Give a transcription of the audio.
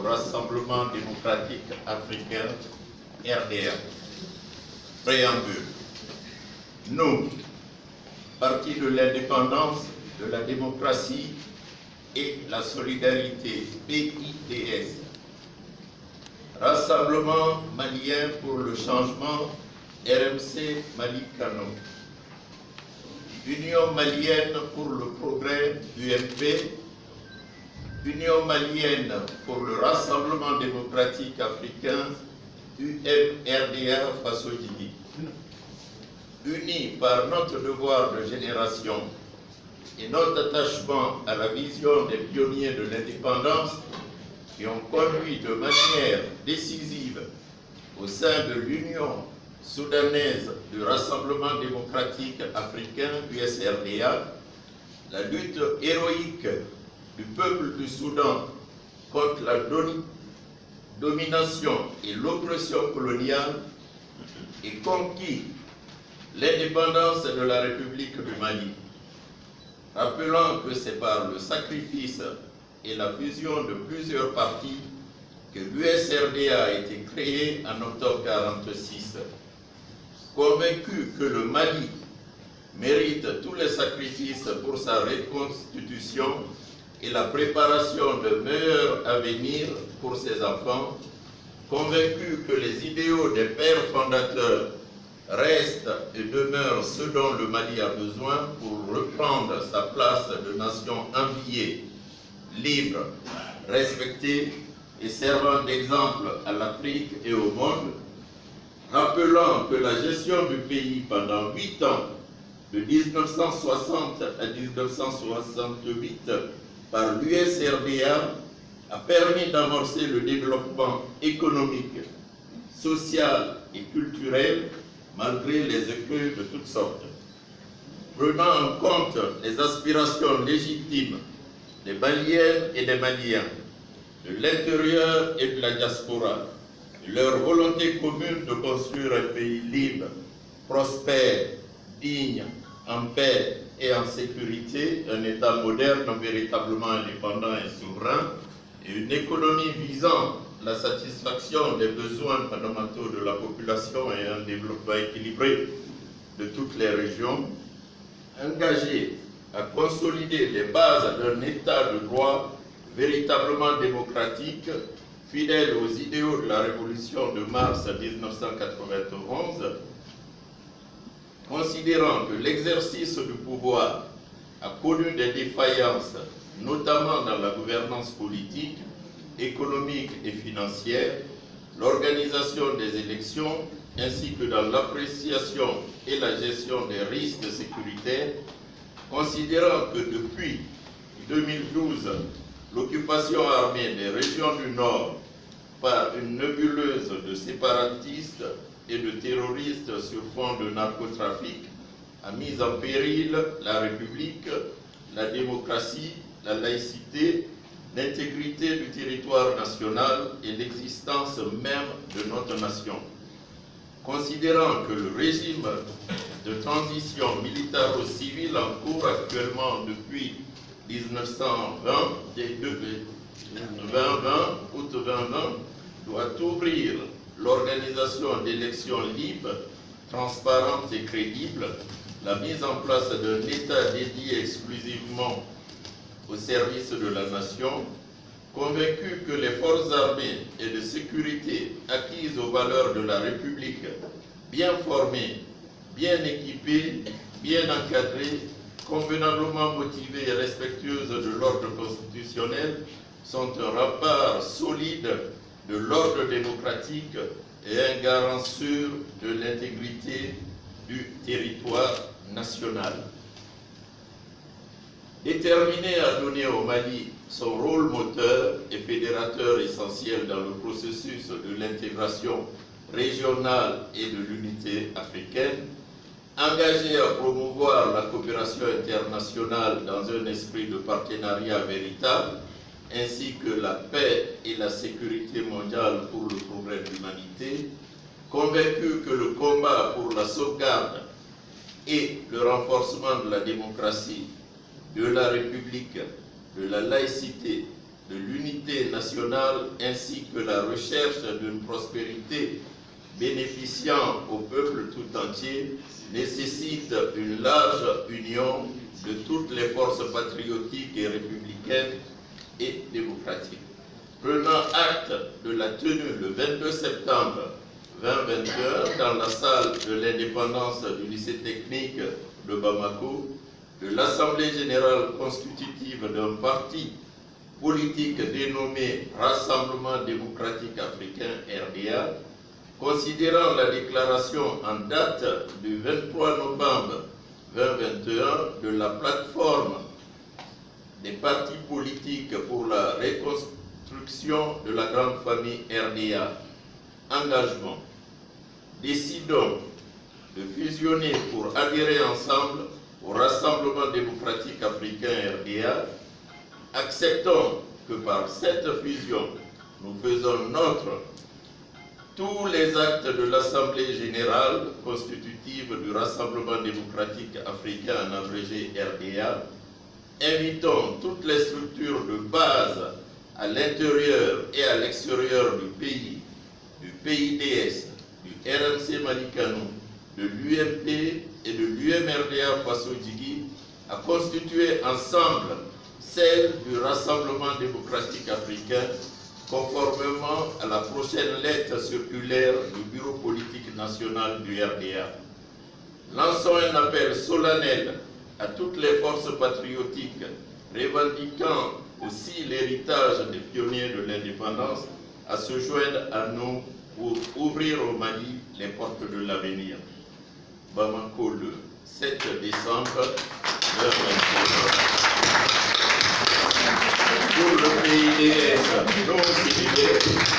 Rassemblement démocratique africain, RDA. Préambule. Nous, Parti de l'indépendance, de la démocratie et la solidarité, PIDS. Rassemblement malien pour le changement, RMC Mali-Kano. Union malienne pour le progrès, UMP. Union malienne pour le Rassemblement démocratique africain, UMRDA Faso-Dini. Unis par notre devoir de génération et notre attachement à la vision des pionniers de l'indépendance qui ont conduit de manière décisive au sein de l'Union soudanaise du Rassemblement démocratique africain, USRDA, la lutte héroïque du peuple du Soudan contre la domination et l'oppression coloniale et conquis l'indépendance de la République du Mali. Rappelant que c'est par le sacrifice et la fusion de plusieurs partis que l'USRDA a été créé en octobre 1946. Convaincu que le Mali mérite tous les sacrifices pour sa reconstitution et la préparation de meilleurs avenirs pour ses enfants, convaincu que les idéaux des pères fondateurs restent et demeurent ce dont le Mali a besoin pour reprendre sa place de nation enviée, libre, respectée et servant d'exemple à l'Afrique et au monde, rappelant que la gestion du pays pendant 8 ans, de 1960 à 1968, par l'USRDA, a permis d'amorcer le développement économique, social et culturel malgré les écueils de toutes sortes. Prenant en compte les aspirations légitimes des Maliennes et des Maliens, de l'intérieur et de la diaspora, leur volonté commune de construire un pays libre, prospère, digne, en paix et en sécurité, un État moderne véritablement indépendant et souverain, et une économie visant la satisfaction des besoins fondamentaux de la population et un développement équilibré de toutes les régions, engagé à consolider les bases d'un État de droit véritablement démocratique, fidèle aux idéaux de la Révolution de mars 1991, considérant que l'exercice du pouvoir a connu des défaillances, notamment dans la gouvernance politique, économique et financière, l'organisation des élections, ainsi que dans l'appréciation et la gestion des risques sécuritaires, considérant que depuis 2012, l'occupation armée des régions du Nord par une nébuleuse de séparatistes et de terroristes sur fond de narcotrafic a mis en péril la République, la démocratie, la laïcité, l'intégrité du territoire national et l'existence même de notre nation. Considérant que le régime de transition militaro-civile en cours actuellement depuis 1920, août 2020, doit ouvrir l'organisation d'élections libres, transparentes et crédibles, la mise en place d'un État dédié exclusivement au service de la nation, convaincu que les forces armées et de sécurité acquises aux valeurs de la République, bien formées, bien équipées, bien encadrées, convenablement motivées et respectueuses de l'ordre constitutionnel, sont un rempart solide de l'ordre démocratique et un garant sûr de l'intégrité du territoire national. Déterminé à donner au Mali son rôle moteur et fédérateur essentiel dans le processus de l'intégration régionale et de l'unité africaine, engagé à promouvoir la coopération internationale dans un esprit de partenariat véritable, ainsi que la paix et la sécurité mondiale pour le progrès de l'humanité, convaincu que le combat pour la sauvegarde et le renforcement de la démocratie, de la République, de la laïcité de l'unité nationale ainsi que la recherche d'une prospérité bénéficiant au peuple tout entier nécessite une large union de toutes les forces patriotiques et républicaines et démocratiques. Prenant acte de la tenue le 22 septembre 2021 dans la salle de l'indépendance du lycée technique de Bamako, de l'Assemblée générale constitutive d'un parti politique dénommé Rassemblement démocratique africain RDA, considérant la déclaration en date du 23 novembre 2021 de la plateforme des partis politiques pour la reconstruction de la grande famille RDA, engagement. Décidons de fusionner pour adhérer ensemble au Rassemblement démocratique africain RDA. Acceptons que par cette fusion, nous faisons nôtre tous les actes de l'Assemblée générale constitutive du Rassemblement démocratique africain, en abrégé RDA. Invitons toutes les structures de base à l'intérieur et à l'extérieur du pays, du PIDS, du RMC Malikanou, de l'UMP et de l'UMRDA Faso-Djigui à constituer ensemble celle du Rassemblement démocratique africain, conformément à la prochaine lettre circulaire du Bureau politique national du RDA. Lançons un appel solennel à toutes les forces patriotiques, revendiquant aussi l'héritage des pionniers de l'indépendance, à se joindre à nous pour ouvrir au Mali les portes de l'avenir. Bamako, le 7 décembre 2021. Pour le PIDS, non civil,